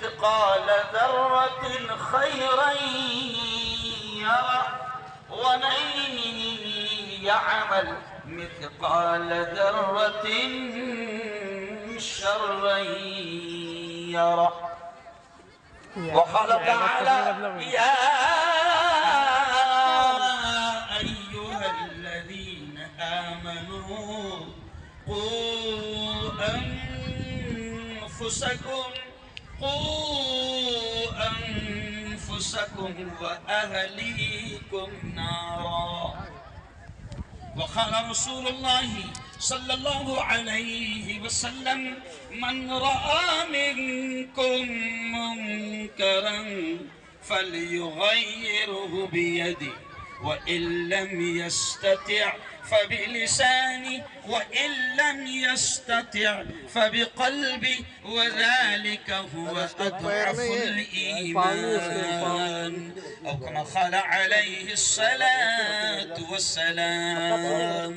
مثقال ذرة خيرا يره ومن يعمل مثقال ذرة شرا يره. وقال تعالى يا أيها الذين آمنوا قوا أنفسكم وأهليكم نارا. وقال رسول الله صلى الله عليه وسلم من رأى منكم منكرا فليغيره بيده وإن لم يستطع فبلسانه وإن لم يستطع فبقلبه وذلك هو أضعف الإيمان أو كما قال عليه الصلاة والسلام.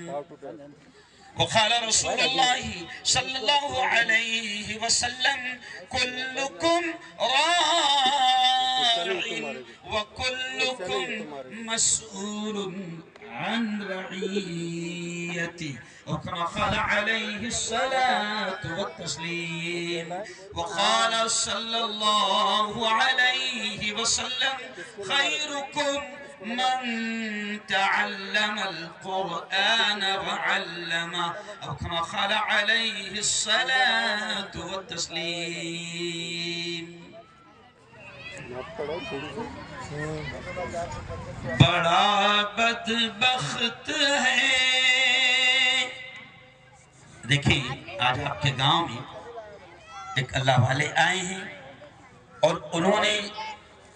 وقال رسول الله صلى الله عليه وسلم كلكم راع وكلكم مسؤول عن رعيته أو كما قال عليه الصلاة والتسليم. وقال صلى الله عليه وسلم خيركم من تعلم القرآن وعلمه أو كما قال عليه الصلاة والتسليم. بڑا بدبخت ہے. دیکھیں آج آپ کے گاؤں میں ایک اللہ والے آئے ہیں اور انہوں نے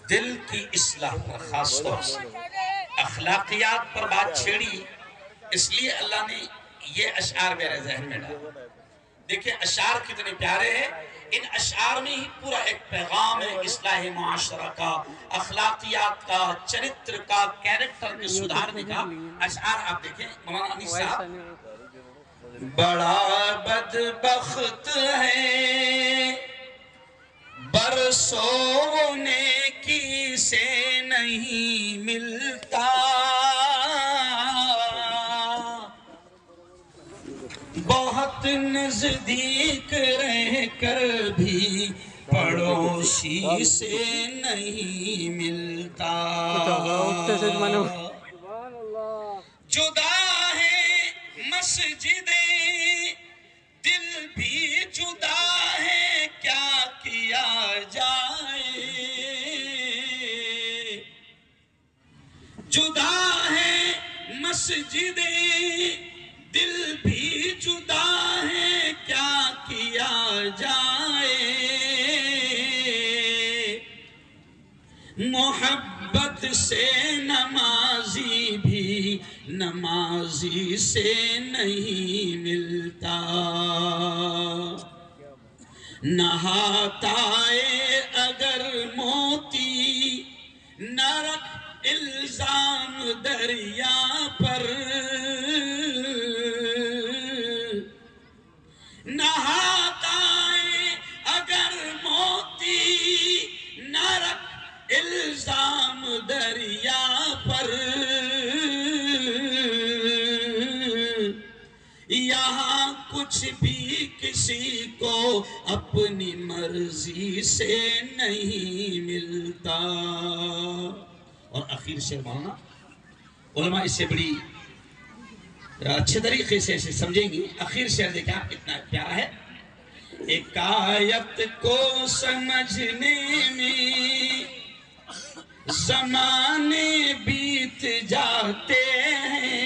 دل کی اصلاح پر خاص طور سے اخلاقیات پر بات چھیڑی. اس لیے اللہ نے یہ اشعار میرے ذہن میں ڈالا. دیکھیں اشعار کتنے پیارے ہیں. ان اشعار میں ہی پورا ایک پیغام ہے اصلاح معاشرہ کا، اخلاقیات کا، چرتر کا، کیریکٹر کے سدھارنے کا. اشعار آپ دیکھیں مولانا انیس صاحب. بڑا بدبخت ہے برسوں نیکی سے نہیں ملتا، بہت نزدیک رہ کر بھی پڑوسی سے نہیں ملتا. جدا ہے مسجدیں دل بھی جدا ہے کیا کیا جائے. جدا ہے مسجدیں دل بھی جدا ہے کیا کیا جائے. محبت سے نمازی بھی نمازی سے نہیں ملتا. نہاتا ہے اگر موتی نہ رکھ الزام دریا پر. نہاتا ہے اگر موتی نہ رکھ الزام دریا پر. یہاں کچھ بھی کسی کو اپنی مرضی سے نہیں ملتا. اور آخر سے مولانا علماء اس سے بڑی اچھے طریقے سے اسے سمجھیں گی. آخر شعر دیکھیں آپ کتنا پیارا ہے. ایک آیت کو سمجھنے میں زمانے بیت جاتے ہیں.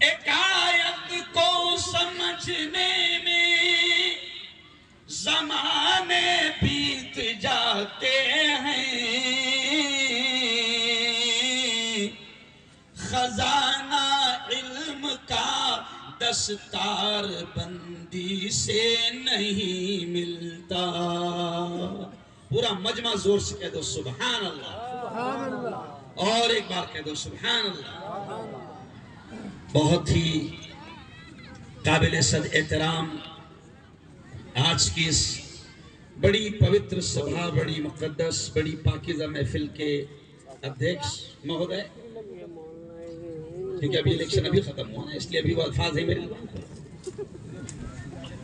ایک آیت کو سمجھنے میں زمانے بیت جاتے ہیں. خزانہ علم کا دستار بندی سے نہیں ملتا. پورا مجمع زور سے کہہ دو سبحان اللہ. اور ایک بار کہہ دو سبحان اللہ. بہت ہی قابل صد احترام آج کی اس بڑی پوتر سبھا، بڑی مقدس، بڑی پاکیزہ محفل کے ادھیکش مہودے، کیونکہ ابھی الیکشن ابھی ختم ہوا نا، اس لیے ابھی وہ الفاظ ہیں میرے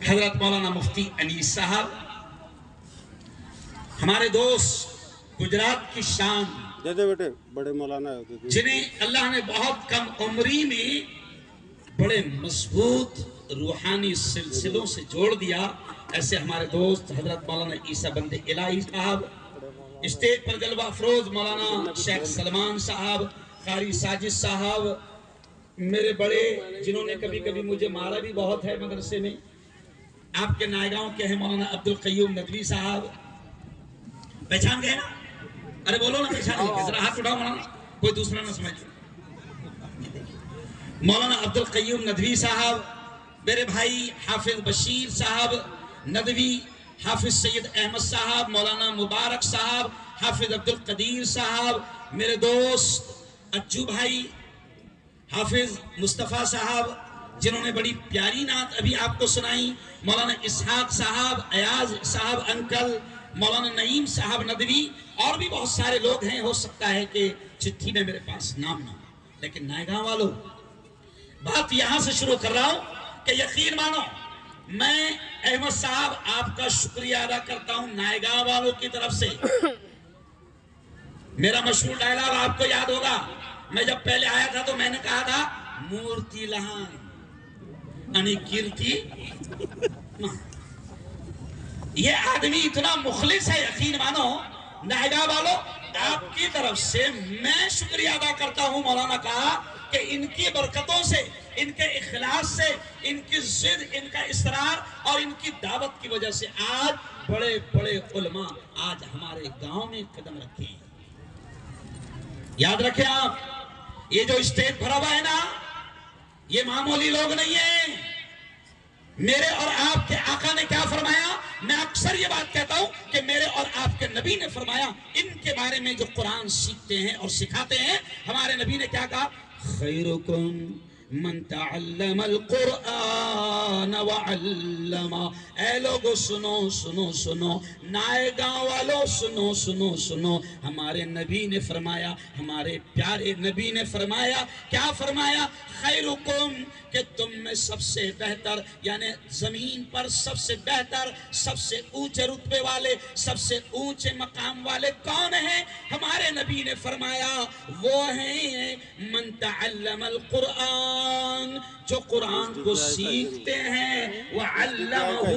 حضرت مولانا مفتی انیس صاحب، ہمارے دوست گجرات کی شان، بیٹے بڑے مولانا جنہیں اللہ نے بہت کم عمری میں بڑے مضبوط روحانی سلسلوں سے جوڑ دیا، ایسے ہمارے دوست حضرت مولانا عیسیٰ بند الہی صاحب، اسٹیج پر جلوہ افروز مولانا شیخ سلمان صاحب، قاری ساجد صاحب، میرے بڑے جنہوں نے کبھی کبھی مجھے مارا بھی بہت ہے مدرسے میں، آپ کے نائیگاؤں کے ہیں مولانا عبدالقیوم ندوی صاحب، پہچان گئے نا؟ ارے بولو نا پہچان گئے، ذرا ہاتھ اٹھاؤ مولانا، کوئی دوسرا نہ سمجھ۔ مولانا عبدالقیوم ندوی صاحب، میرے بھائی حافظ بشیر صاحب ندوی، حافظ سید احمد صاحب، مولانا مبارک صاحب، حافظ عبدالقدیر صاحب، میرے دوست اچو بھائی، حافظ مصطفیٰ صاحب، جنہوں نے بڑی پیاری نعت ابھی آپ کو سنائی، مولانا اسحاق صاحب، ایاز صاحب انکل، مولانا نعیم صاحب ندوی، اور بھی بہت سارے لوگ ہیں، ہو سکتا ہے کہ چٹھی میں میرے پاس نام نہ ہو، لیکن نائیگاں والوں، بات یہاں سے شروع کر رہا ہوں کہ یقین مانو میں احمد صاحب آپ کا شکریہ ادا کرتا ہوں نائیگاں والوں کی طرف سے۔ میرا مشہور ڈائلاگ آپ کو یاد ہوگا، میں جب پہلے آیا تھا تو میں نے کہا تھا مورتی لہان انی کیرتی، یہ آدمی اتنا مخلص ہے، یقین مانو نائیگاں والوں آپ کی طرف سے میں شکریہ ادا کرتا ہوں مولانا کا، کہ ان کی برکتوں سے، ان کے اخلاص سے، ان کی ضد، ان کا اصرار اور ان کی دعوت کی وجہ سے آج بڑے بڑے علماء آج ہمارے گاؤں میں قدم رکھے ہیں۔ یاد رکھیں آپ، یہ جو اسٹیج بھرا ہوا ہے نا، یہ معمولی لوگ نہیں ہیں۔ میرے اور آپ کے آقا نے کیا فرمایا؟ میں اکثر یہ بات کہتا ہوں کہ میرے اور آپ کے نبی نے فرمایا، ان کے بارے میں جو قرآن سیکھتے ہیں اور سکھاتے ہیں، ہمارے نبی نے کیا کہا؟ خیرکم من تعلم القرآن وعلم۔ اے لوگو سنو سنو سنو، نائیگاں والو سنو سنو سنو، ہمارے نبی نے فرمایا، ہمارے پیارے نبی نے فرمایا، کیا فرمایا؟ خیرکم، کہ تم میں سب سے بہتر، یعنی زمین پر سب سے بہتر، سب سے اونچے رتبے والے، سب سے اونچے مقام والے کون ہیں؟ ہمارے نبی نے فرمایا وہ ہیں من تعلم القرآن، جو قرآن کو سیکھتے ہیں، وعلمہ،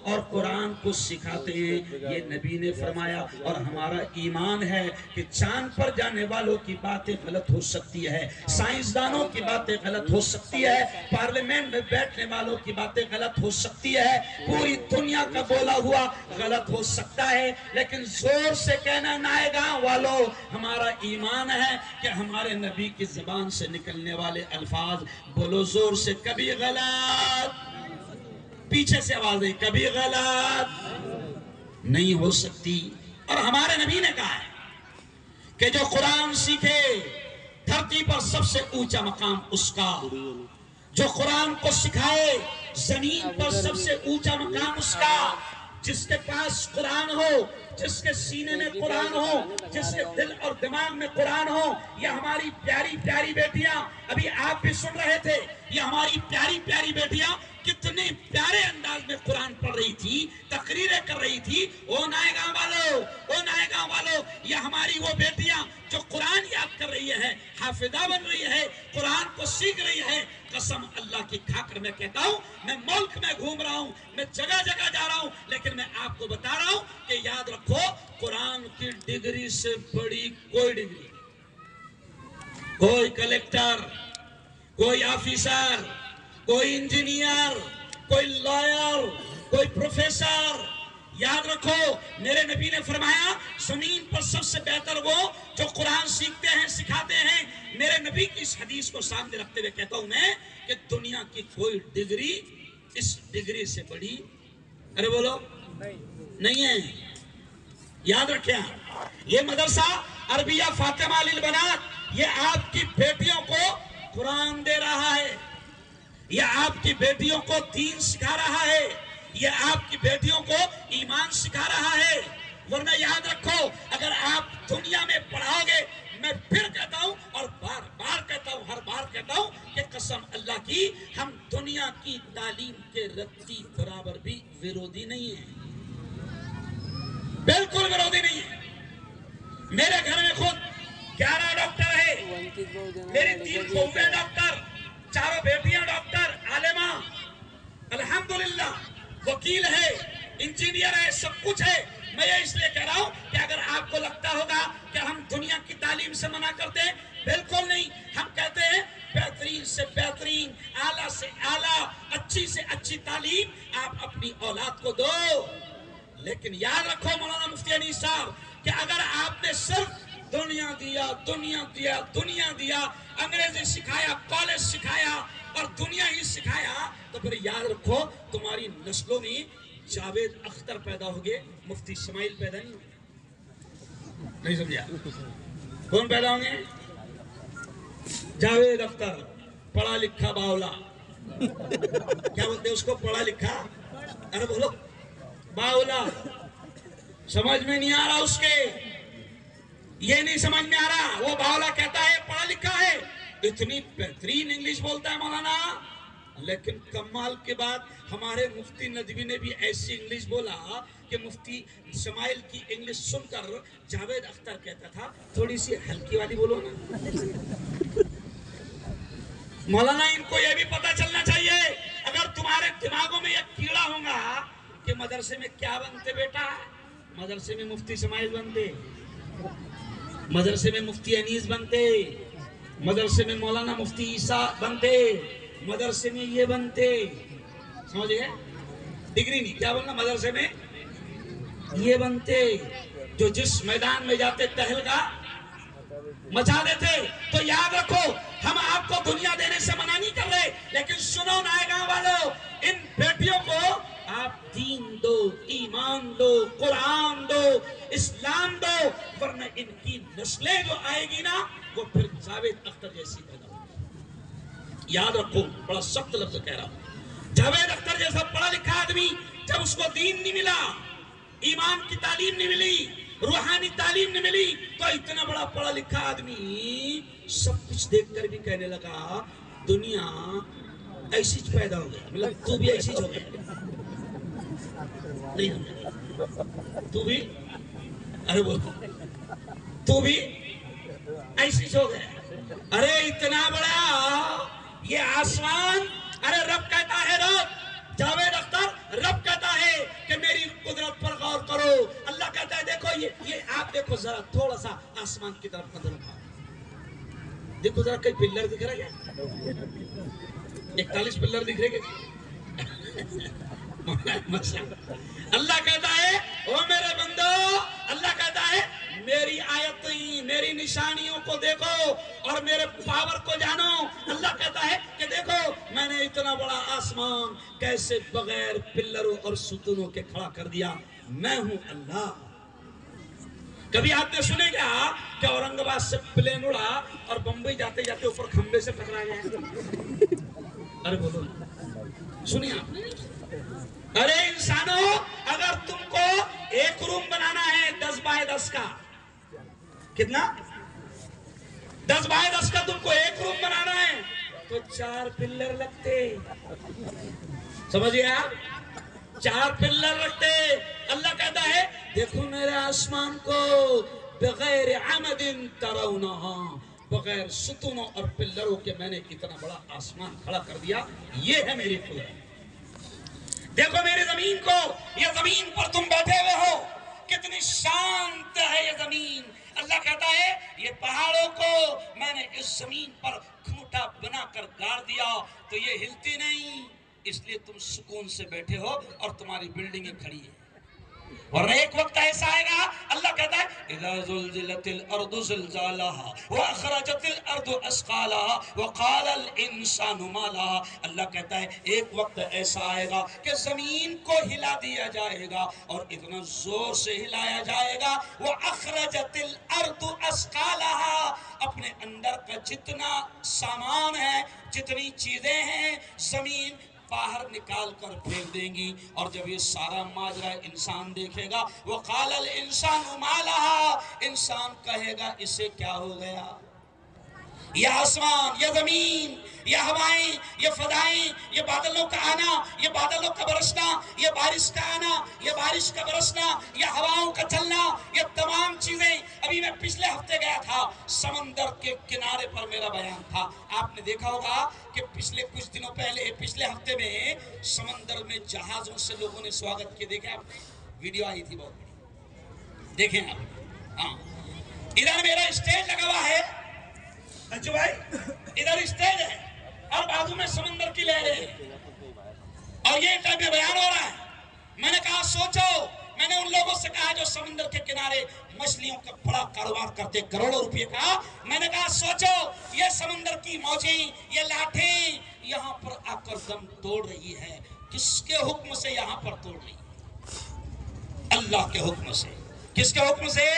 اور قرآن کو سکھاتے ہیں۔ یہ نبی نے فرمایا، اور ہمارا ایمان ہے کہ چاند پر جانے والوں کی باتیں غلط ہو سکتی ہے، سائنسدانوں کی باتیں غلط ہو سکتی ہے، پارلیمنٹ میں بیٹھنے والوں کی باتیں غلط ہو سکتی ہے، پوری دنیا کا بولا ہوا غلط ہو سکتا ہے، لیکن زور سے کہنا نائیگاں والوں، ہمارا ایمان ہے کہ ہمارے نبی کی زبان سے نکلنے والے الفاظ، بولو زور سے، کبھی غلط، پیچھے سے آواز ہے، کبھی غلط نہیں ہو سکتی۔ اور ہمارے نبی نے کہا ہے کہ جو قرآن سیکھے، دھرتی پر سب سے اونچا مقام اس کا، جو قرآن کو سکھائے، زمین پر سب سے اونچا مقام اس کا، جس کے پاس قرآن ہو، جس کے سینے میں قرآن ہو، جس کے دل اور دماغ میں قرآن ہو۔ یہ ہماری پیاری پیاری بیٹیاں، ابھی آپ بھی سن رہے تھے، یہ ہماری پیاری پیاری بیٹیاں کتنے پیارے انداز میں قرآن پڑھ رہی تھی، تقریریں کر رہی تھی۔ او نائیگاں والو، او نائیگاں والو، یہ ہماری وہ بیٹیاں جو قرآن یاد کر رہی ہے، حافظہ بن رہی ہے، قرآن کو سیکھ رہی ہے۔ قسم اللہ کی کھا کر میں کہتا ہوں، میں ملک میں گھوم رہا ہوں، میں جگہ جگہ جا رہا ہوں، لیکن میں آپ کو بتا رہا ہوں کہ یاد رکھو، قرآن کی ڈگری سے بڑی کوئی ڈگری، کوئی کلیکٹر، کوئی آفیسر، کوئی انجینئر، کوئی لائر، کوئی پروفیسر، یاد رکھو میرے نبی نے فرمایا زمین پر سب سے بہتر وہ جو قرآن سیکھتے ہیں، سکھاتے ہیں۔ میرے نبی کی اس حدیث کو سامنے رکھتے ہوئے کہتا ہوں میں کہ دنیا کی کوئی ڈگری اس ڈگری سے بڑی، ارے بولو، نہیں ہے۔ یاد رکھیں، یہ مدرسہ عربیہ فاطمہ للبنات، یہ آپ کی بیٹیوں کو قرآن دے رہا ہے، یہ آپ کی بیٹیوں کو دین سکھا رہا ہے، یہ آپ کی بیٹیوں کو ایمان سکھا رہا ہے. ورنہ یاد رکھو اگر آپ دنیا میں پڑھاؤ گے، میں پھر کہتا ہوں اور بار بار کہتا ہوں، ہر بار کہتا ہوں کہ قسم اللہ کی ہم دنیا کی تعلیم کے رتی برابر بھی ویرودھی نہیں ہیں، بالکل ویرودھی نہیں ہیں. میرے گھر میں خود 11 ڈاکٹر ہے، میری 3 بہویں ڈاکٹر، 4 بیٹیاں ڈاکٹر عالمہ، الحمدللہ، وکیل ہے، انجینئر ہے، سب کچھ ہے. میں یہ اس لیے کہہ رہا ہوں کہ اگر آپ کو لگتا ہوگا کہ ہم دنیا کی تعلیم سے منع کرتے ہیں، بالکل نہیں. ہم کہتے ہیں بہترین سے بہترین، اعلیٰ سے اعلیٰ، اچھی سے اچھی تعلیم آپ اپنی اولاد کو دو. لیکن یاد رکھو مولانا مفتی انیس صاحب کہ اگر آپ نے صرف دنیا دیا دنیا دیا دنیا دیا، انگریزی سکھایا، کالج سکھایا اور دنیا ہی سکھایا، تو پھر یاد رکھو تمہاری نسلوں میں جاوید اختر پیدا ہو گئے، مفتی اسماعیل پیدا نہیں ہوگے. نہیں سمجھا؟ کون پیدا ہوں گے؟ جاوید اختر، پڑھا لکھا باولا. کیا بولتے ہیں اس کو؟ پڑھا لکھا، ارے بولو، باولا. سمجھ میں نہیں آ رہا اس کے، یہ نہیں سمجھ میں آ رہا. وہ باولا کہتا ہے پڑھا لکھا ہے، اتنی بہترین انگلش بولتا ہے مولانا، لیکن کمال کے بعد ہمارے مفتی ندوی نے بھی ایسی انگلش بولا کہ مفتی اسماعیل کی انگلش سن کر جاوید اختر کہتا تھا تھوڑی سی ہلکی والی بولو نا. مولانا ان کو یہ بھی پتا چلنا چاہیے، اگر تمہارے دماغوں میں یہ کیڑا ہوگا کہ مدرسے میں کیا بنتے بیٹا، مدرسے میں مفتی اسماعیل بنتے، مدرسے میں مفتی انیس بنتے، مدرسے میں مولانا مفتی عیسیٰ بنتے، مدرسے میں یہ بنتے. سمجھ گئے؟ ڈگری نہیں، کیا بولنا، مدرسے میں یہ بنتے جو جس میدان میں جاتے تہلکا مچا دیتے. تو یاد رکھو ہم آپ کو دنیا دینے سے منع نہیں کر رہے، لیکن سنو نائیگاں والوں، ان بیٹیوں کو آپ دین دو، ایمان دو، قرآن دو، اسلام دو، ورنہ ان کی نسلیں جو آئے گی نا وہ پھر جاوید اختر جیسی پیدا ہوگی. یاد رکھو، بڑا سخت لفظ کہہ رہا ہوں، جاوید اختر جیسا پڑھا لکھا آدمی جب اس کو دین نہیں ملا، ایمان کی تعلیم نہیں ملی، روحانی تعلیم نہیں ملی، تو اتنا بڑا پڑھا لکھا آدمی سب کچھ دیکھ کر بھی کہنے لگا دنیا ایسی پیدا ہو گیا، مطلب تو بھی ایسی ہو گیا. نہیں تو بھی، ارے بولو، تو بھی ایسی ہو گیا. ارے اتنا بڑا یہ آسمان، ارے رب کہتا ہے، رب، جاوید اختر رب کہتا ہے کہ میری قدرت پر غور کرو. اللہ کہتا ہے دیکھو یہ آپ دیکھو ذرا تھوڑا سا آسمان کی طرف نظر اٹھاؤ، دیکھو ذرا کئی پلر دکھ رہا ہے کیا؟ 41 پلر دکھ رہے کیا؟ اللہ کہتا ہے او میرے بندو، اللہ کہتا ہے میری آیتیں، میری نشانیوں کو دیکھو اور میرے پاور کو جانو. اللہ کہتا ہے کہ دیکھو میں نے اتنا بڑا آسمان کیسے بغیر پلروں اور ستونوں کے کھڑا کر دیا، میں ہوں اللہ. کبھی آپ نے سنے کیا کہ اورنگ آباد سے پلین اڑا اور بمبئی جاتے جاتے اوپر کھمبے سے ٹکرا گیا؟ ارے بولو، سنیے آپ نے. ارے انسانوں، اگر تم کو ایک روم بنانا ہے 10 بائی 10 کا، کتنا؟ 10 بائی 10 کا تم کو ایک روم بنانا ہے تو 4 پلر لگتے. سمجھئے آپ؟ 4 پلر رکھتے. اللہ کہتا ہے دیکھو میرے آسمان کو بغیر عمد ترونہا، بغیر ستونوں اور پلروں کے میں نے اتنا بڑا آسمان کھڑا کر دیا. یہ ہے میری قدرت. دیکھو میری زمین کو، یہ زمین پر تم بیٹھے ہوئے ہو، کتنی شانت ہے یہ زمین. اللہ کہتا ہے یہ پہاڑوں کو میں نے اس زمین پر کھوٹا بنا کر گاڑ دیا تو یہ ہلتی نہیں، اس لیے تم سکون سے بیٹھے ہو اور تمہاری بلڈنگیں کھڑی ہیں. اور ایک وقت ایسا آئے گا، اللہ کہتا ہے اذا زلزلت الارض زلزالها واخرجت الارض اثقالها وقال الانسان ما لها. اللہ کہتا ہے ایک وقت ایسا آئے گا کہ زمین کو ہلا دیا جائے گا اور اتنا زور سے ہلایا جائے گا، واخرجت الارض اثقالها، اپنے اندر کا جتنا سامان ہے، جتنی چیزیں ہیں، زمین باہر نکال کر پھینک دیں گی، اور جب یہ سارا ماجرا انسان دیکھے گا، وقال الانسان ما لہا، انسان کہے گا اسے کیا ہو گیا؟ یہ آسمان، یہ زمین، یہ ہوائیں، یہ فضائیں، یہ بادلوں کا آنا، یہ بادلوں کا برسنا، یہ بارش کا آنا، یہ بارش کا برسنا، یہ ہواؤں کا چلنا، یہ تمام چیزیں۔ ابھی میں پچھلے ہفتے گیا تھا، سمندر کے کنارے پر میرا بیان تھا۔ آپ نے دیکھا ہوگا کہ پچھلے کچھ دنوں پہلے، پچھلے ہفتے میں سمندر میں جہازوں سے لوگوں نے سواگت کیا، دیکھیں آپ نے، ویڈیو آئی تھی بہت بڑی، دیکھیں آپ۔ ہاں، ادھر میرا اسٹیج لگا ہوا ہے اچھا بھائی، ادھر اسٹیج ہے اور بازو میں سمندر کی لہریں، اور یہ ٹائم میں بیان ہو رہا ہے۔ میں نے کہا سوچو، میں نے ان لوگوں سے کہا جو سمندر کے کنارے مچھلیوں کا بڑا کاروبار کرتے، کروڑوں روپے کا، میں نے کہا سوچو یہ سمندر کی موجیں، یہ لاٹھیں یہاں پر آ کر دم توڑ رہی ہے، کس کے حکم سے یہاں پر توڑ رہی ہے؟ اللہ کے حکم سے۔ کس کے حکم سے؟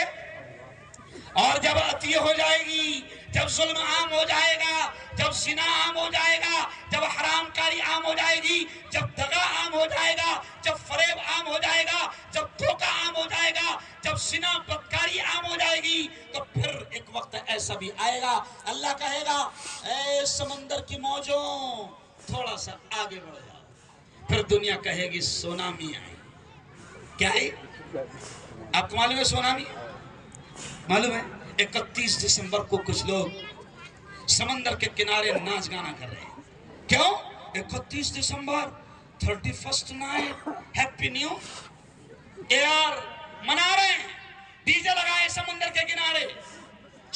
اور جب عطیہ ہو جائے گی، جب ظلم عام ہو جائے گا، جب زنا عام ہو جائے گا، جب حرام کاری عام ہو جائے گی، جب دغا عام ہو جائے گا، جب فریب عام ہو جائے گا، جب دھوکہ عام ہو جائے گا، جب زنا بدکاری عام ہو جائے گی، تو پھر ایک وقت ایسا بھی آئے گا، اللہ کہے گا اے سمندر کی موجوں تھوڑا سا آگے بڑھ جاؤ۔ پھر دنیا کہے گی سونامی آئی۔ کیا ہے؟ آپ کو معلوم ہے سونامی؟ معلوم ہے 31 دسمبر کو کچھ لوگ سمندر کے کنارے ناچ گانا کر رہے ہیں۔ کیوں؟ 31 دسمبر 31st night happy new year منا رہے ہیں، ڈی جے لگائے سمندر کے کنارے،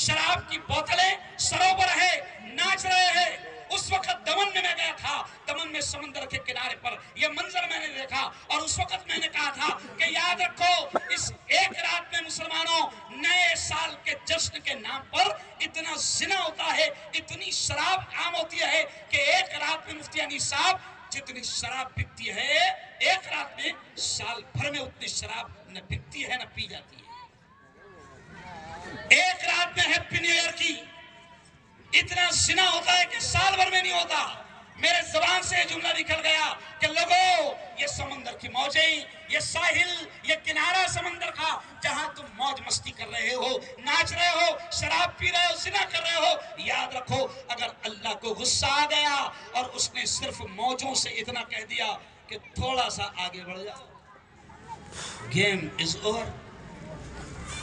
شراب کی بوتلیں سروں پر ہے، ناچ رہے ہیں۔ اس وقت دمن میں گیا تھا، دمن میں سمندر کے کنارے پر یہ منظر میں نے دیکھا، اور اس وقت میں نے کہا تھا کہ یاد رکھو اس ایک رات میں مسلمانوں نئے سال کے جشن کے نام پر اتنا زنا ہوتا ہے، اتنی شراب عام ہوتی ہے کہ ایک رات میں مفتی انیس صاحب جتنی شراب بکتی ہے ایک رات میں سال بھر میں اتنی شراب نہ بکتی ہے نہ پی جاتی ہے۔ ایک رات میں ہیپی نیو ایئر کی اتنا زنا ہوتا ہے کہ سال بھر میں نہیں ہوتا۔ میرے زبان سے یہ جملہ نکل گیا کہ لوگوں یہ سمندر کی موجیں، یہ ساحل، یہ کنارہ سمندر کا جہاں تم موج مستی کر رہے ہو، ناچ رہے ہو، شراب پی رہے ہو، زنا کر رہے ہو، یاد رکھو اگر اللہ کو غصہ آ گیا اور اس نے صرف موجوں سے اتنا کہہ دیا کہ تھوڑا سا آگے بڑھ جاؤ، گیم از اوور،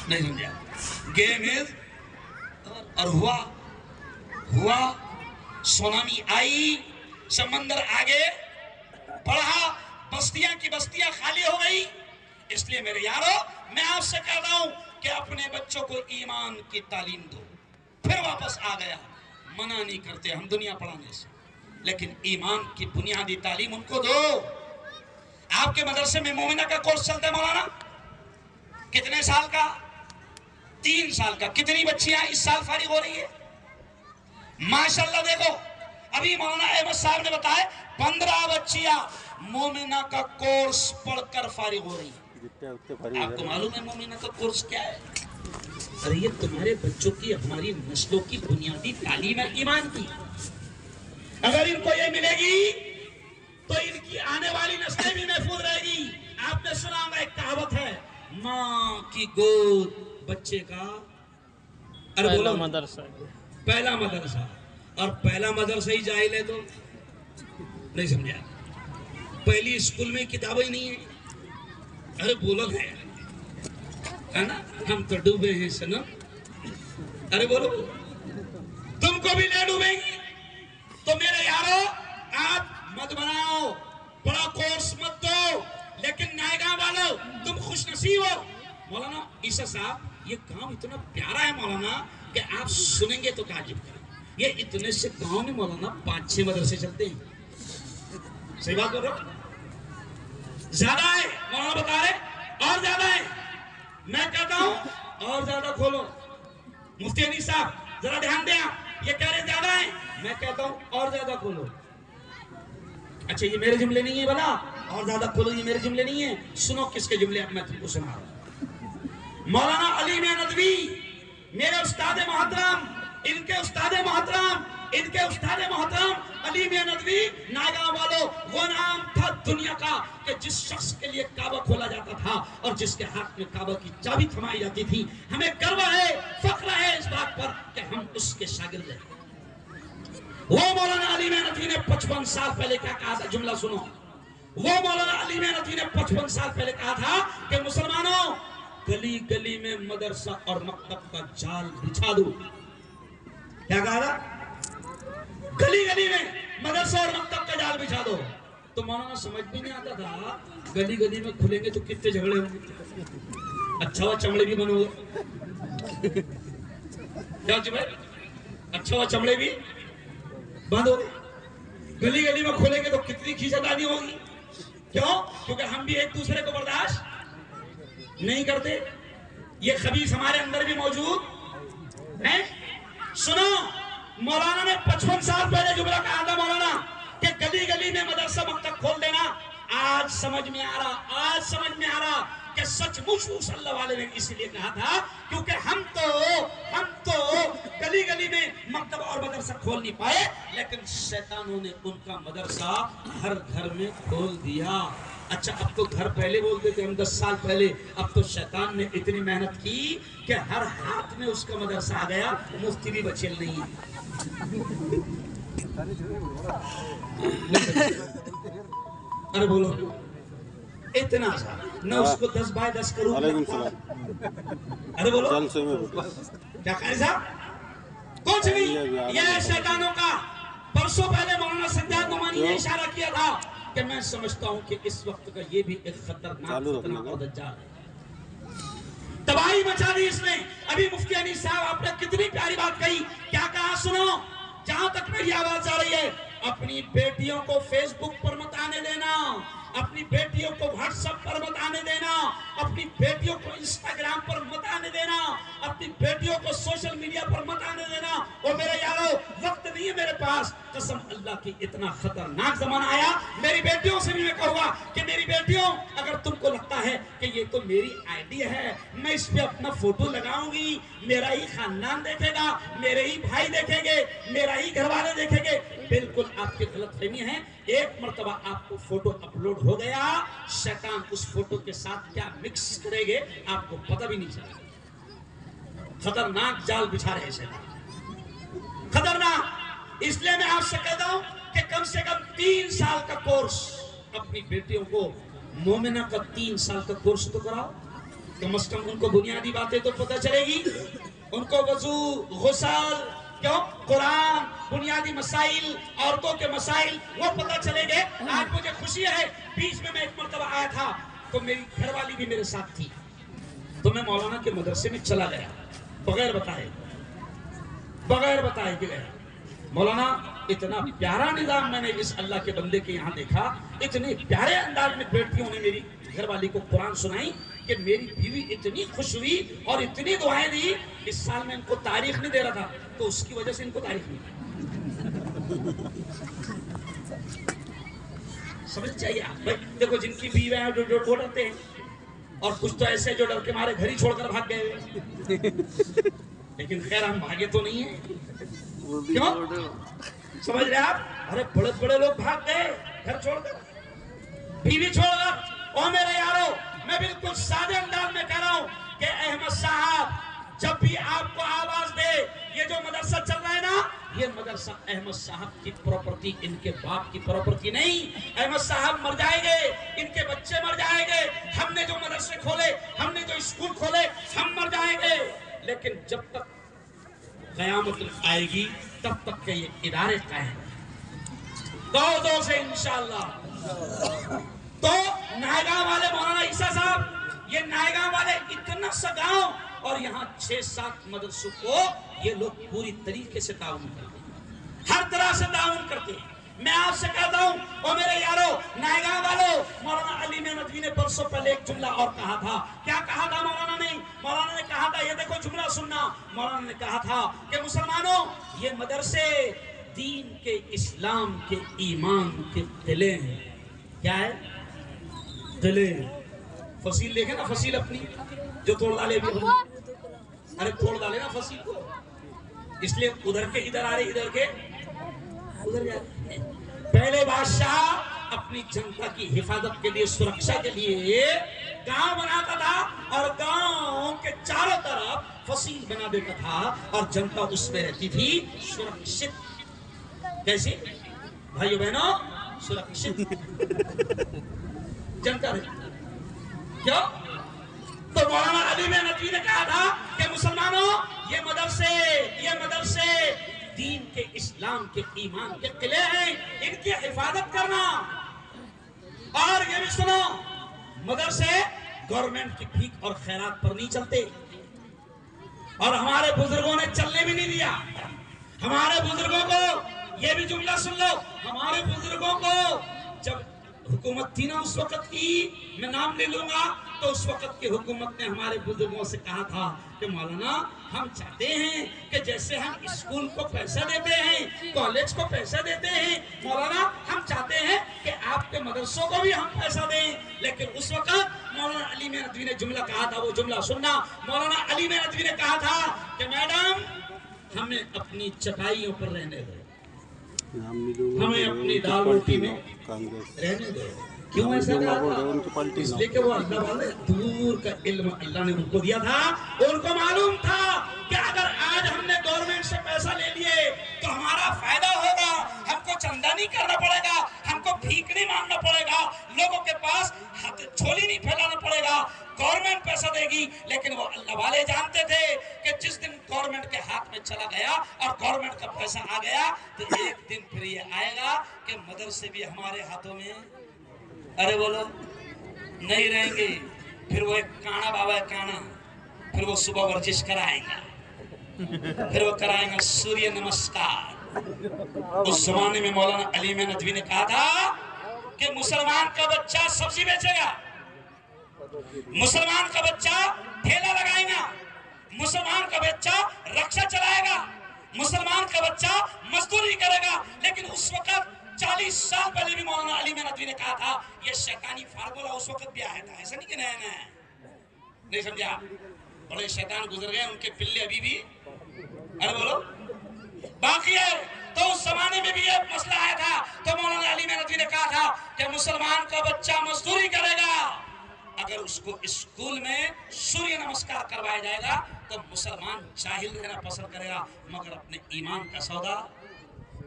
نہیں سمجھا؟ Game is over. اور ہوا سونامی آئی، سمندر آگے بڑھا، بستیاں کی بستیاں خالی ہو گئی۔ اس لیے میرے یارو میں آپ سے کہتا ہوں کہ اپنے بچوں کو ایمان کی تعلیم دو۔ پھر واپس آ گیا، منع نہیں کرتے ہم دنیا پڑھانے سے، لیکن ایمان کی بنیادی تعلیم ان کو دو۔ آپ کے مدرسے میں مومنہ کا کورس چلتا ہے مولانا، کتنے سال کا؟ 3 سال کا۔ کتنی بچیاں اس سال فارغ ہو رہی ہے؟ ماشاءاللہ دیکھو ابھی مولانا احمد صاحب نے بتایا 15 بچیاں مومنہ کا کورس پڑھ کر فارغ ہو رہی ہیں۔ آپ کو معلوم ہے مومنہ کا کورس کیا ہے؟ ارے یہ تمہارے بچوں کی، ہماری نسلوں کی بنیادی تعلیم ہے ایمان کی۔ اگر ان کو یہ ملے گی تو ان کی آنے والی نسلیں بھی محفوظ رہے گی۔ آپ نے سنا ہوگا ایک کہاوت ہے، ماں کی گود بچے کا پہلا مدرسہ، پہلا مدرسہ، اور پہلا مدرسہ ہی جاہل ہے تو نہیں سمجھا؟ پہلی اسکول میں کتابیں نہیں ہیں، ارے بولو ہے نا، ہم تو ڈوبے ہیں سنم، ارے بولو تم کو بھی لے ڈوبیں گی۔ تو میرے یارو آپ مت بناؤ، بڑا کورس مت دو، لیکن نائگاں والو تم خوش نصیب ہو۔ مولانا عیسیٰ صاحب یہ کام اتنا پیارا ہے مولانا کہ آپ سنیں گے تو تعجب کریں۔ یہ اتنے سے گاؤں میں مولانا 5-6 مدرسے چلتے ہیں، صحیح بات کر رہا ہوں؟ زیادہ ہے مولانا بتا رہے، اور زیادہ ہے، میں کہتا ہوں اور زیادہ کھولو۔ مفتی انیس صاحب ذرا دھیان دیں، یہ کہہ رہے زیادہ ہے، میں کہتا ہوں اور زیادہ کھولو۔ اچھا یہ میرے جملے نہیں ہیں بلا، اور زیادہ کھولو یہ میرے جملے نہیں ہیں، سنو کس کے جملے اب میں تم کو سنا رہا ہوں۔ مولانا علی میاں ندوی میرے استاد محترم، ان کے استاد محترم علی میاں ندوی نائگاں والوں وہ دنیا کا کہ جس شخص کے لیے کعبہ کھولا جاتا تھا اور جس کے ہاتھ میں کعبہ کی چابی تھمائی جاتی تھی، ہمیں گرو ہے، فخر ہے اس بات پر کہ ہم اس کے شاگرد ہیں۔ وہ مولانا علی محنتی نے 55 سال پہلے کیا کہا تھا، جملہ سنو۔ وہ مولانا علی محنتی نے 55 سال پہلے کہا تھا کہ مسلمانوں، گلی گلی میں مدرسہ اور مکتب کا جال بچھا دو۔ کیا کہا تھا؟ گلی گلی میں مدرسہ اور مکتب کا جال بچھا دو۔ تو مولانا سمجھ بھی نہیں آتا تھا گلی گلی میں کھلیں گے تو کتنے جھگڑے ہوں گے، اچھا ہوا چمڑے بھی بنو گے، کیا بھائی، اچھا ہوا چمڑے بھی بند ہو گئے۔ گلی گلی میں کھولیں گے تو کتنی کھینچتانی ہوگی، کیوں؟ کیونکہ ہم بھی ایک دوسرے کو برداشت نہیں کرتے، یہ خبیث ہمارے اندر بھی موجود ہے۔ سنو، مولانا نے 55 سال پہلے جملہ کہا تھا مولانا کہ گلی گلی میں مدرسہ مکتب کھول دینا۔ آج سمجھ میں آ رہا کہ سچ مچ صلی اللہ علیہ نے اس لیے کہا تھا کیونکہ ہم تو گلی گلی میں مکتب اور مدرسہ کھول نہیں پائے، لیکن شیطانوں نے ان کا مدرسہ ہر گھر میں کھول دیا۔ اچھا، اب تو گھر پہلے بولتے تھے ہم 10 سال پہلے، اب تو شیطان نے اتنی محنت کی کہ ہر ہاتھ میں اس کا مدرسہ آ گیا، مفتی بھی بچے نہیں ہیں۔ ارے بولو، اتنا سا نہ اس کو 10 بائی 10 کروں۔ علیکم السلام۔ ارے بولو کیا خیر صاحب، کچھ نہیں، یہ شیطانوں کا۔ برسوں پہلے مولانا سجاد نعمانی نے اشارہ کیا تھا کہ میں سمجھتا ہوں کہ اس وقت کا یہ بھی ایک خطرناک اور دجال ہے، تباہی مچا دی اس نے۔ ابھی مفتی انیس صاحب آپ نے کتنی پیاری بات کہی، کیا کہا سنو، جہاں تک میری آواز آ رہی ہے، اپنی بیٹیوں کو فیس بک پر مت آنے دینا، اپنی بیٹیوں کو واٹس ایپ پر مت آنے دینا، اپنی بیٹیوں کو انسٹاگرام پر مت آنے دینا، اپنی بیٹیوں کو سوشل میڈیا پر مت آنے دینا۔ اور میرے یارو، وقت نہیں ہے میرے پاس، قسم اللہ کی اتنا خطرناک زمانہ آیا۔ میری بیٹیوں سے بھی میں کہوں گا کہ میری بیٹیوں، اگر تم کو لگتا ہے کہ یہ تو میری آئیڈی ہے، میں اس پہ اپنا فوٹو لگاؤں گی، میرا ہی خاندان دیکھے گا، میرے ہی بھائی دیکھیں گے، میرا ہی گھر والے دیکھیں گے، بالکل آپ کی غلط فہمی ہے۔ ایک مرتبہ آپ کو فوٹو اپلوڈ ہو گیا، شیطان اس فوٹو کے ساتھ کیا مکس کرے گے آپ کو پتہ بھی نہیں چلے گا۔ خطرناک جال بچھا رہے شیطان، خطرناک۔ اس لیے میں آپ سے کہتا ہوں کہ کم سے کم 3 سال کا کورس اپنی بیٹیوں کو، مومنہ کا 3 سال کا کورس تو کراؤ، کم از کم ان کو بنیادی باتیں تو پتہ چلے گی، ان کو وضو، غسل، کیوں، قرآن، بنیادی مسائل، عورتوں کے مسائل وہ پتہ چلے گے۔ آج مجھے خوشی ہے، بیچ میں ایک مرتبہ آیا تھا تو میری گھر والی بھی میرے ساتھ تھی، تو میں مولانا کے مدرسے میں چلا گیا بغیر بتائے کہ گیا۔ مولانا اتنا پیارا نظام میں نے اس اللہ کے بندے کے یہاں دیکھا، اتنے پیارے انداز میں بیٹیوں نے میری گھر والی کو قرآن سنائی کہ میری بیوی اتنی خوش ہوئی اور اتنی دعائیں دی۔ اس سال میں ان کو تاریخ نہیں دے رہا تھا تو اس کی وجہ سے ان کو تاریخ نہیں سمجھ چاہیے آپ بھائی۔ دیکھو جن کی بیوی ہیں جو ڈرتے ہیں، اور کچھ تو ایسے جو ڈر کے مارے گھر ہی چھوڑ کر بھاگ گئے، لیکن خیر ہم بھاگے تو نہیں ہیں، کیوں سمجھ رہے آپ؟ ارے بڑے بڑے لوگ بھاگ گئے گھر چھوڑ کر، بیوی چھوڑ کر۔ اور میرے یارو، میں بالکل سادے انداز میں کہہ رہا ہوں کہ احمد صاحب جب بھی آپ کو آواز دے، یہ جو مدرسہ چل رہا ہے نا، یہ مدرسہ احمد صاحب کی پراپرٹی، ان کے باپ کی پراپرٹی نہیں۔ احمد صاحب مر جائیں گے، ان کے بچے مر جائیں گے، ہم نے جو مدرسے کھولے، ہم نے جو اسکول کھولے، ہم مر جائیں گے، لیکن جب تک قیامت آئے گی تب تک کہ یہ ادارے قائم دو سے انشاءاللہ۔ تو نائگاں والے مولانا عیسیٰ صاحب، یہ نائگاں والے اتنا سا گاؤں اور یہاں 6-7 مدرسوں کو یہ لوگ پوری طریقے سے تعاون کرتے ہیں، ہر طرح سے تعاون کرتے ہیں۔ میں آپ سے کہتا ہوں اور میرے یارو نائگاں والوں، مولانا علی محمدوی نے برسوں پہلے ایک جملہ اور کہا تھا۔ کیا کہا تھا مولانا نے؟ مولانا نے کہا تھا، یہ دیکھو جملہ سننا، مولانا نے کہا تھا کہ مسلمانوں، یہ مدرسے دین کے، اسلام کے، ایمان کے قلعے ہیں۔ کیا ہے؟ قلعے ہیں۔ فصیل دیکھیں نا، فصیل اپنی جو توڑ ڈالے بھی، ارے توڑ ڈالے نا فصیل کو، اس لیے ادھر کے ادھر آ رہے، ادھر کے ادھر جا رہے۔ پہلے بادشاہ اپنی جنتا کی حفاظت کے لیے، سرکشا کے لیے گاؤں بناتا تھا اور گاؤں کے چاروں طرف فصیل بنا دیتا تھا اور جنتا اس میں رہتی تھی سرکشت۔ کیسے بھائیو بہنوں؟ سرکشت جنتا رہتی۔ کیوں؟ تو مولانا علی ندوی نے کہا تھا کہ مسلمانوں یہ مدرسے دین کے، اسلام کے، ایمان کے قلعے ہیں، ان کی حفاظت کرنا۔ اور یہ بھی سنو، مدرسے گورنمنٹ کی بھیک اور خیرات پر نہیں چلتے، اور ہمارے بزرگوں نے چلنے بھی نہیں دیا۔ ہمارے بزرگوں کو، یہ بھی جملہ سن لو، ہمارے بزرگوں کو جب حکومت تھی نا اس وقت کی، میں نام لے لوں گا، تو اس وقت کی حکومت نے ہمارے بزرگوں سے کہا تھا کہ مولانا ہم چاہتے ہیں کہ جیسے ہم اسکول کو پیسہ دیتے ہیں، کالج کو پیسہ دیتے ہیں، مولانا ہم چاہتے ہیں کہ آپ کے مدرسوں کو بھی ہم پیسہ دیں۔ لیکن اس وقت مولانا علی ندوی نے جملہ کہا تھا، وہ جملہ سننا۔ مولانا علی ندوی نے کہا تھا کہ میڈم ہمیں اپنی چٹائیوں پر رہنے دو، ہمیں اپنی دال روٹی میں رہنے دو۔ کیوں ایسا کہا تھا؟ اس لیے کہ وہ اللہ والے دور کا علم اللہ نے ان کو دیا تھا، ان کو معلوم تھا کہ اگر آج ہم نے گورنمنٹ سے پیسہ لے لیے تو ہمارا فائدہ ہوگا، ہم کو چندہ نہیں کرنا پڑے گا، ہم کو بھیک نہیں مانگنا پڑے گا، لوگوں کے پاس ہاتھ جھولی نہیں پھیلانا پڑے گا، گورنمنٹ پیسہ دے گی۔ لیکن وہ اللہ والے جانتے تھے کہ جس دن گورنمنٹ کے ہاتھ میں چلا گیا اور گورنمنٹ کا پیسہ آ گیا تو ایک دن پھر یہ آئے گا کہ مدرسے بھی ہمارے ہاتھوں میں، ارے بولو، نہیں رہیں گے۔ پھر وہ ایک کانا بابا ہے، کانا، پھر وہ صبح ورزش کرائیں گا، پھر وہ کرائیں گا سوریہ نمسکار۔ اس زمانے میں مولانا علی ندوی نے کہا تھا کہ مسلمان کا بچہ سبزی بیچے گا، مسلمان کا بچہ ٹھیلا لگائے گا، مسلمان کا بچہ رکشا چلائے گا، مسلمان کا بچہ مزدوری کرے گا۔ لیکن اس وقت 40 سال پہلے بھی مولانا علی ندوی نے کہا تھا، یہ شیطانی فارمولا اس وقت بھی آیا تھا، ایسا نہیں کہ نیا نیا ہے، نہیں سمجھا؟ بڑے شیطان گزر گئے، ان کے پلے ابھی بھی، ارے بولو، باقی ہے۔ تو اس زمانے میں بھی یہ مسئلہ آیا تھا، تو مولانا علی ندوی نے کہا تھا کہ مسلمان کا بچہ مزدوری کرے گا، اگر اس کو اسکول میں سوریہ نمسکار کروایا جائے گا تو مسلمان جاہل رہنا پسند کرے گا، مگر اپنے ایمان کا سودا،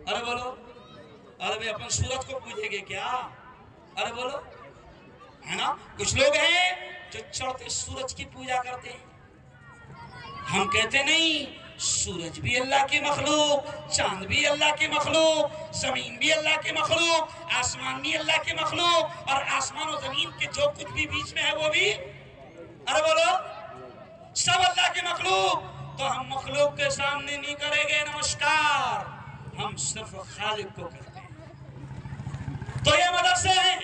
ارے بولو، ارے بھئی اپن سورج کو پوجیں گے کیا؟ ارے بولو، ہے نا؟ کچھ لوگ ہیں جو چڑھتے سورج کی پوجا کرتے ہیں، ہم کہتے نہیں، سورج بھی اللہ کی مخلوق، چاند بھی اللہ کی مخلوق، زمین بھی اللہ کی مخلوق، آسمان بھی اللہ کی مخلوق، اور آسمان و زمین کے جو کچھ بھی بیچ میں ہے وہ بھی، ارے بولو، سب اللہ کی مخلوق۔ تو ہم مخلوق کے سامنے نہیں کریں گے نمسکار، ہم صرف خالق کو کرتے ہیں۔ تو یہ مدرسے ہیں،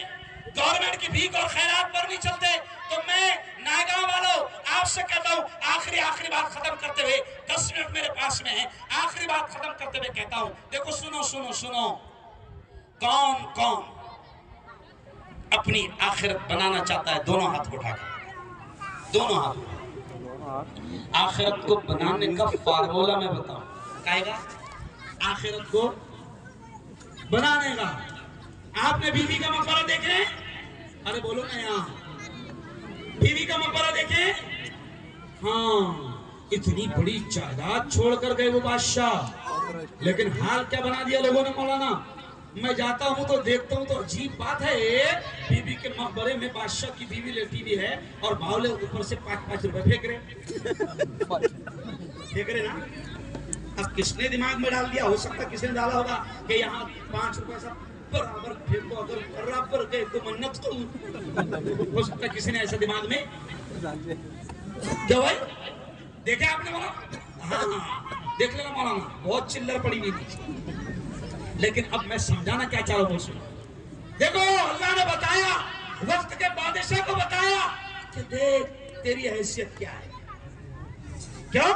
گورنمنٹ کی بھیک اور خیرات پر نہیں چلتے۔ تو میں نائیگاؤں والوں آپ سے کہتا ہوں، آخری بات ختم کرتے ہوئے، 10 منٹ میرے پاس میں ہیں، آخری بات ختم کرتے ہوئے کہتا ہوں، دیکھو سنو، کون اپنی آخرت بنانا چاہتا ہے؟ دونوں ہاتھ اٹھا کر، دونوں ہاتھ۔ آخرت کو بنانے کا فارمولا میں بتاؤں، کہے گا آخرت کو بنانے کا۔ آپ نے بیوی کا مقبرہ دیکھے؟ ارے بولو نا، یہاں بیوی کا مقبرہ دیکھیں؟ ہاں، اتنی بڑی جائیداد چھوڑ کر گئے وہ بادشاہ، لیکن حال کیا بنا دیا لوگوں نے مولانا؟ میں جاتا ہوں تو دیکھتا ہوں تو عجیب بات ہے، بیوی کے مقبرے میں بادشاہ کی بیوی لیٹی بھی ہے اور باولے اوپر سے 5-5 روپے پھینک رہے نا۔ اب کس نے دماغ میں ڈال دیا؟ ہو سکتا کسی نے ڈالا ہوگا کہ یہاں 5 روپے سب برابر پھینکو، اگر برابر گئے تو منت تو ہو سکتا کسی نے ایسا دماغ میں کیا بھائی دیکھے آپ نے مولانا؟ ہاں دیکھ لینا مولانا، بہت چلر پڑی ہوئی تھی، لیکن اب میں سمجھانا کیا چاہ رہا ہوں سنو۔ دیکھو اللہ نے بتایا، وقت کے بادشاہ کو بتایا کہ دیکھ تیری حیثیت کیا ہے۔ کیا؟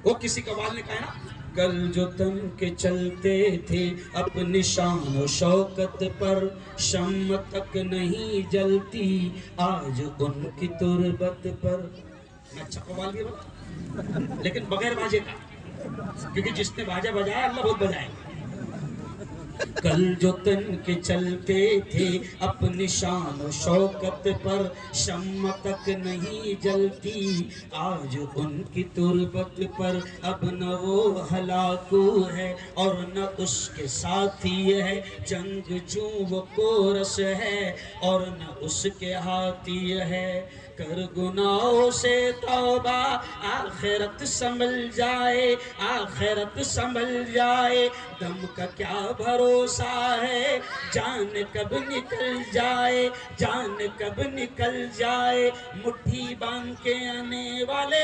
وہ کسی قوال نے کہا نا، کل جو تن کے چلتے تھے اپنی شان و شوکت پر، شمع تک نہیں جلتی آج ان کی تربت پر۔ میں اچھا قوال بھی بولا لیکن بغیر باجے کا، کیونکہ جس نے باجا بجایا اللہ بہت بجائے۔ کل جو تن کے چلتے تھے اپنی شان و شوکت پر، شمع تک نہیں جلتی آج ان کی تربت پر، اب نہ وہ ہلاکو ہے اور نہ اس کے ساتھی ہے، جنگ جو وہ کورس ہے اور نہ اس کے ہاتھی ہے، کر گناہوں سے توبہ آخرت سنبھل جائے، آخرت سنبھل جائے، دم کا کیا بھروسہ ہے، جان کب نکل جائے، جان کب نکل جائے، مٹھی باندھ کے آنے والے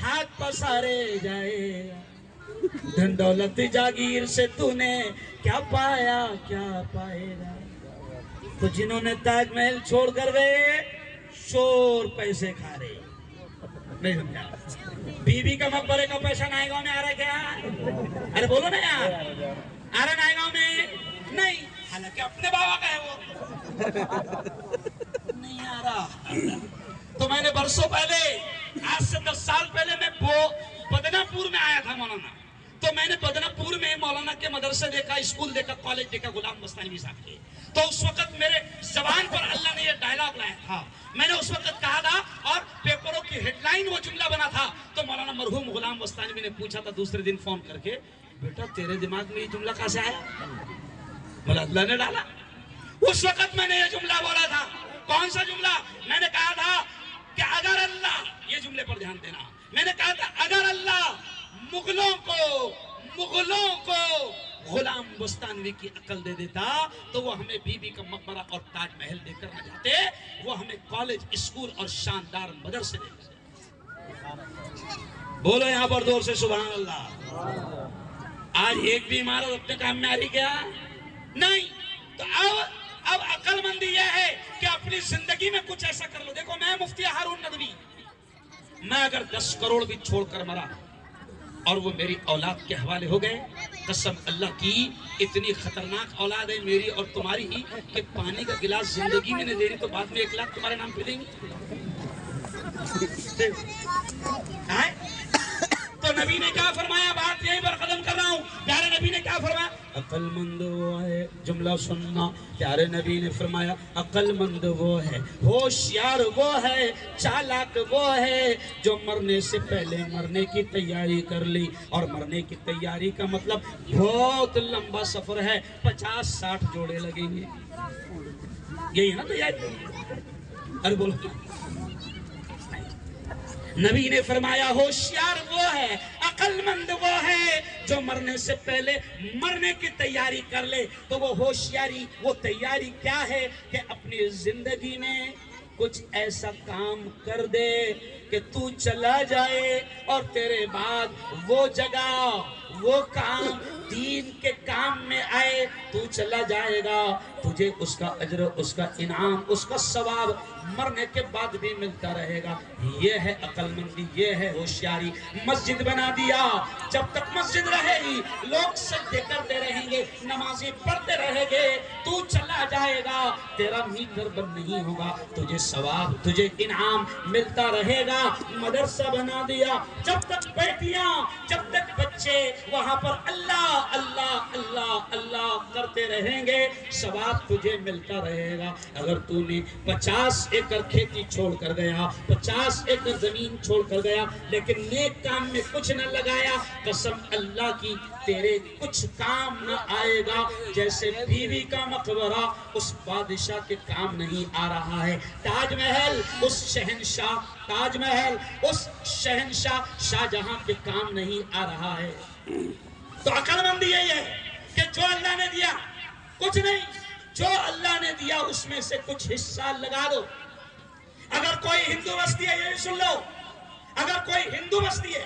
ہاتھ پسارے جائے، دھن دولت جاگیر سے تو نے کیا پایا کیا پائے گا۔ تو جنہوں نے تاج محل چھوڑ کر گئے شور پیسے کھا رہے، نہیں سمجھا؟ بی بی کا مقبرے کا پیسہ نائے گاؤں میں آ رہا ہے کیا؟ ارے بولو نا یار، آ رہا نائے گاؤں میں؟ نہیں، حالانکہ اپنے بابا کا ہے وہ، نہیں آ رہا۔ تو میں نے برسوں پہلے، آج سے 10 سال پہلے میں بدنا پور میں آیا تھا مولانا، تو میں نے بدنا پور میں مولانا کے مدرسے دیکھا، اسکول دیکھا، کالج دیکھا، غلام مستانوی صاحب کے۔ تو اس وقت میرے زبان پر اللہ نے یہ ڈائلاگ لایا تھا، میں نے اس وقت کہا تھا، اور پیپروں کی ہیڈ لائن وہ جملہ بنا تھا۔ تو مولانا مرحوم غلام مستانوی نے پوچھا تھا دوسرے دن فون کر کے، بیٹا تیرے دماغ میں یہ جملہ کہاں سے آیا؟ بولا اللہ نے ڈالا۔ اس وقت میں نے یہ جملہ بولا تھا۔ کون سا جملہ؟ میں نے کہا تھا کہ اگر اللہ، یہ جملے پر دھیان دینا، میں نے کہا تھا اگر اللہ مغلوں کو غلام مستانوی کی عقل دے دیتا تو وہ ہمیں بی بی کا مقبرہ اور تاج محل دے کر نہ جاتے، وہ ہمیں کالج، اسکول اور شاندار مدرسے دے دیتے۔ بولو یہاں پر دور سے سبحان اللہ۔ آج ایک بھی عمارت اپنے کام میں آ رہی کیا؟ نہیں۔ تو اب عقل مندی یہ ہے کہ اپنی زندگی میں کچھ ایسا کر لو۔ دیکھو میں مفتی ہارون ندوی، میں اگر 10 کروڑ بھی چھوڑ کر مرا اور وہ میری اولاد کے حوالے ہو گئے، قسم اللہ کی اتنی خطرناک اولاد ہے میری اور تمہاری ہی کہ پانی کا گلاس زندگی میں نہیں دے رہی تو بعد میں 1 لاکھ تمہارے نام پہ دیں گے۔ تو نبی نے کیا فرمایا؟ بات یہیں پر ختم کر رہا ہوں۔ پیارے نبی نے کیا فرمایا؟ عقل مند وہ ہے، جملہ سننا، پیارے نبی نے فرمایا عقل مند وہ ہے، ہوشیار وہ ہے، چالاک وہ ہے جو مرنے سے پہلے مرنے کی تیاری کر لی۔ اور مرنے کی تیاری کا مطلب بہت لمبا سفر ہے، 50-60 جوڑے لگیں گے، یہی ہے نا تیاری؟ ارے بولو۔ نبی نے فرمایا ہوشیار وہ ہے، عقل مند وہ ہے جو مرنے سے پہلے مرنے کی تیاری کر لے۔ تو وہ ہوشیاری، وہ تیاری کیا ہے کہ اپنی زندگی میں کچھ ایسا کام کر دے کہ تو چلا جائے اور تیرے بعد وہ جگہ، وہ کام دین کے کام میں آئے، تو چلا جائے گا، تجھے اس کا اجر، اس کا انعام، اس کا ثواب مرنے کے بعد بھی ملتا رہے گا۔ یہ ہے عقل مندی، یہ ہے ہوشیاری۔ مسجد بنا دیا، جب تک مسجد رہے گی لوگ سجدے کرتے رہیں گے، نمازیں پڑھتے رہیں گے، تو چلا جائے گا، تیرا میٹر بند نہیں ہوگا، تجھے ثواب، تجھے انعام ملتا رہے گا۔ مدرسہ بنا دیا، جب تک بیٹیاں، جب تک بچے وہاں پر اللہ اللہ اللہ اللہ کرتے رہیں گے، ثواب تجھے ملتا رہے گا۔ اگر تو نے 50 ایکڑ کھیتی چھوڑ کر گیا، 50 ایکڑ زمین چھوڑ کر گیا، لیکن نیک کام میں کچھ نہ لگایا، قسم اللہ کی تیرے کچھ کام نہ آئے گا۔ جیسے بیوی کا مقبرہ اس بادشاہ کے کام نہیں آ رہا ہے، تاج محل اس شہنشاہ، تاج محل اس شہنشاہ شاہجہاں کے کام نہیں آ رہا ہے۔ تو عقل مندی یہی ہے کہ جو اللہ نے دیا کچھ نہیں، جو اللہ نے دیا اس میں سے کچھ حصہ لگا دو۔ اگر کوئی ہندو بستی ہے، یہ سن لو، اگر کوئی ہندو بستی ہے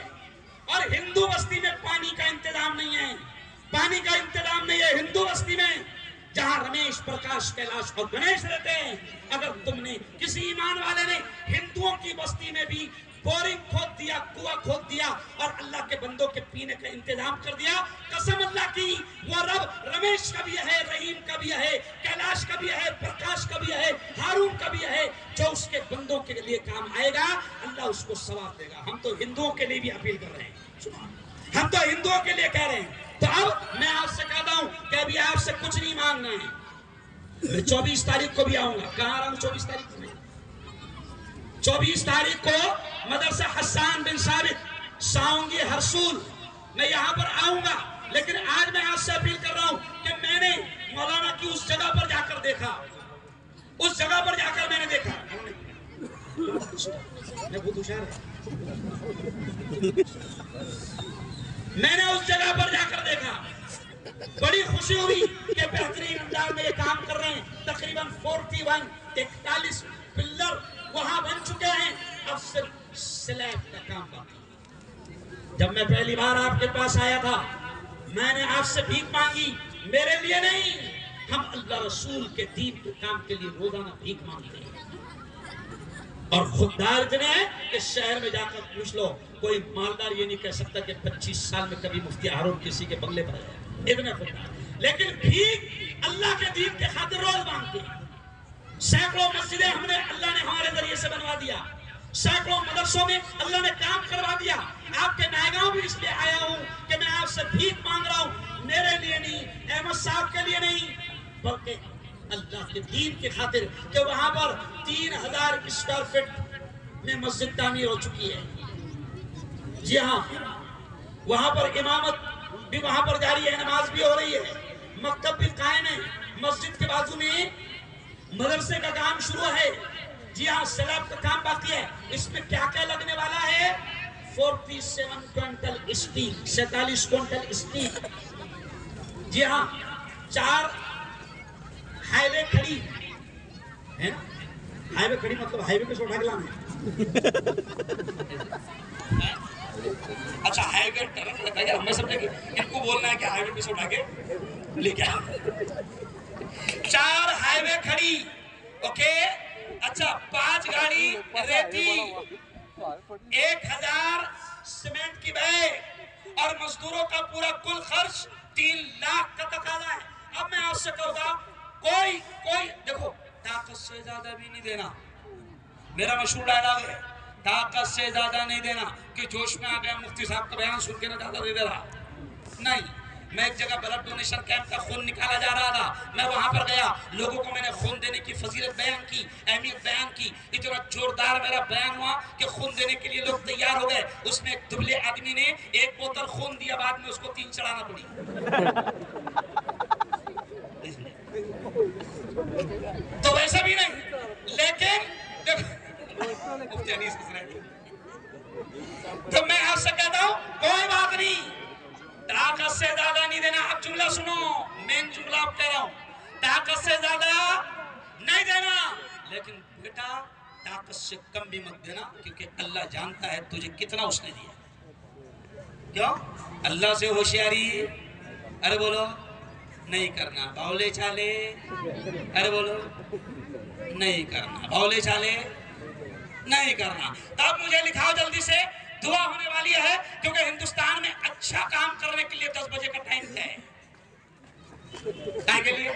اور ہندو بستی میں پانی کا انتظام نہیں ہے، پانی کا انتظام نہیں ہے ہندو بستی میں، جہاں رمیش، پرکاش، کیلاش اور گنیش رہتے ہیں، اگر تم نے کسی ایمان والے نے ہندوؤں کی بستی میں بھی بورنگ کھود دیا، کنواں کھود دیا اور اللہ کے بندوں کے پینے کا انتظام کر دیا، قسم اللہ کی وہ رب رمیش کا بھی ہے، رحیم کا بھی ہے، کیلاش کا بھی ہے، پرکاش کا بھی ہے، ہارون کا بھی ہے، جو اس کے بندوں کے لیے کام آئے گا اللہ اس کو ثواب دے گا۔ ہم تو ہندوؤں کے لیے بھی اپیل کر رہے ہیں، ہم تو ہندوؤں کے لیے کہہ رہے ہیں، تو اب میں آپ سے کہتا ہوں کہ ابھی آپ سے کچھ نہیں مانگنا ہے. میں 24 تاریخ کو بھی آؤں گا. کہاں رہا ہوں 24 تاریخ کو؟ 24 تاریخ کو مدرسہ حسان بن ثابت ساؤنگی ہرسول میں یہاں پر آؤں گا. لیکن آج میں آپ سے اپیل کر رہا ہوں کہ میں نے مولانا کی اس جگہ پر جا کر دیکھا, اس جگہ پر جا کر میں نے دیکھا, میں نے اس جگہ پر جا کر دیکھا, بڑی خوشی ہوئی کہ بہترین انداز میں یہ کام کر رہے ہیں. تقریباً 41 پلر وہاں بن چکے ہیں, اب صرف سلیب کا کام باقی. جب میں پہلی بار آپ کے پاس آیا تھا میں نے آپ سے بھیک مانگی, میرے لیے نہیں, ہم اللہ رسول کے دین کے کام کے لیے روزانہ بھیک مانگتے ہیں. اور خوددار اتنے ہیں کہ شہر میں جا کر پوچھ لو, کوئی مالدار یہ نہیں کہہ سکتا کہ 25 سال میں کبھی مفتی ہارون کسی کے بنگلے پر آیا, اتنے خوددار. لیکن بھیک اللہ کے دین کے خاطر روز مانگتے ہیں. سینکڑوں مسجدیں ہم نے اللہ نے ہمارے ذریعے سے بنوا دیا, سینکڑوں مدرسوں میں اللہ نے کام کروا دیا. آپ کے نائگاؤں بھی اس لیے آیا ہوں کہ میں آپ سے بھیک مانگ رہا ہوں, میرے لیے نہیں, احمد صاحب کے لیے نہیں, بلکہ اللہ کے دین کی خاطر کہ وہاں پر 3000 اسکوائر فٹ میں مسجد تعمیر ہو چکی ہے. جی ہاں, وہاں پر امامت بھی وہاں پر جاری ہے, نماز بھی ہو رہی ہے, مکتب بھی قائم ہے, مسجد کے بازو میں مدرسے کا کام شروع ہے. جی ہاں, سلیب کا کام باقی ہے. اس میں کیا کیا لگنے والا ہے؟ 47 کوئنٹل اسٹیل, 47 کوئنٹل اسٹیل. جی ہاں, 4 ہائی وے کھڑی ہے. ہائی وے کھڑی مطلب ہائی وے پہ سے اٹھا کے لانا. اچھا, ہائی وے ٹرک لگتا ہے, ہمیں سمجھے کہ ان کو بولنا ہے کہ ہائی وے پہ سے اٹھا کے لے کے 4 ہائی وے کھڑی. اوکے, اچھا, 5 گاڑی ریتی, 1000 سیمنٹ کی بیگ, اور مزدوروں کا پورا کل خرچ 3 لاکھ کا تقاضا ہے. اب میں آپ سے کہوں گا, کوئی دیکھو, طاقت سے زیادہ بھی نہیں دینا. میرا مشہور ڈائلاگ ہے, طاقت سے زیادہ نہیں دینا, کہ جوش میں آ گیا مفتی صاحب کا بیان سن کے نہ زیادہ دے دے رہا نہیں. میں ایک جگہ بلڈ ڈونیشن کیمپ کا خون نکالا جا رہا تھا, میں وہاں پر گیا, لوگوں کو میں نے خون دینے کی فضیلت بیان کی, اہمیت بیان کی. اتنا زوردار میرا بیان ہوا کہ خون دینے کے لیے لوگ تیار ہو گئے. اس میں ایک دبلے آدمی نے 1 بوتل خون دیا, بعد میں اس کو 3 چڑھانا پڑی. تو ویسا بھی نہیں, لیکن تو میں آپ سے کہتا ہوں, کوئی بات نہیں, طاقت سے زیادہ نہیں دینا. اب جملہ سنو, مین جملہ آپ کہہ رہا ہوں, طاقت سے زیادہ نہیں دینا, لیکن بیٹا طاقت سے کم بھی مت دینا, کیونکہ اللہ جانتا ہے تجھے کتنا اس نے دیا. کیوں؟ اللہ سے ہوشیاری, ارے بولو, نہیں کرنا. باولے چالے, ارے بولو, نہیں کرنا. باولے چالے نہیں کرنا. تب مجھے لکھاؤ جلدی سے, دعا ہونے والی ہے, کیونکہ ہندوستان میں اچھا کام کرنے کے لیے 10 بجے کا ٹائم ہے. کے لیے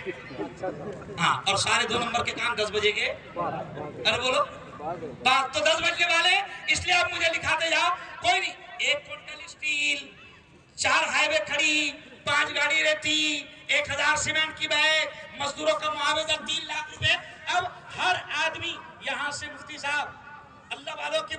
ہاں, اور سارے 2 نمبر کے کام 10 بجے کے, ارے بولو, بات تو 10 بجنے والے, اس لیے آپ مجھے لکھاتے جاؤ. کوئی نہیں, 1 کوئنٹل اسٹیل, 4 ہائی وے کھڑی, 5 گاڑی ریتی, 1000 سیمنٹ کی بیگ, مزدوروں کا معاوضہ 3 لاکھ روپے. اب ہر آدمی یہاں سے مفتی صاحب اللہ والوں کی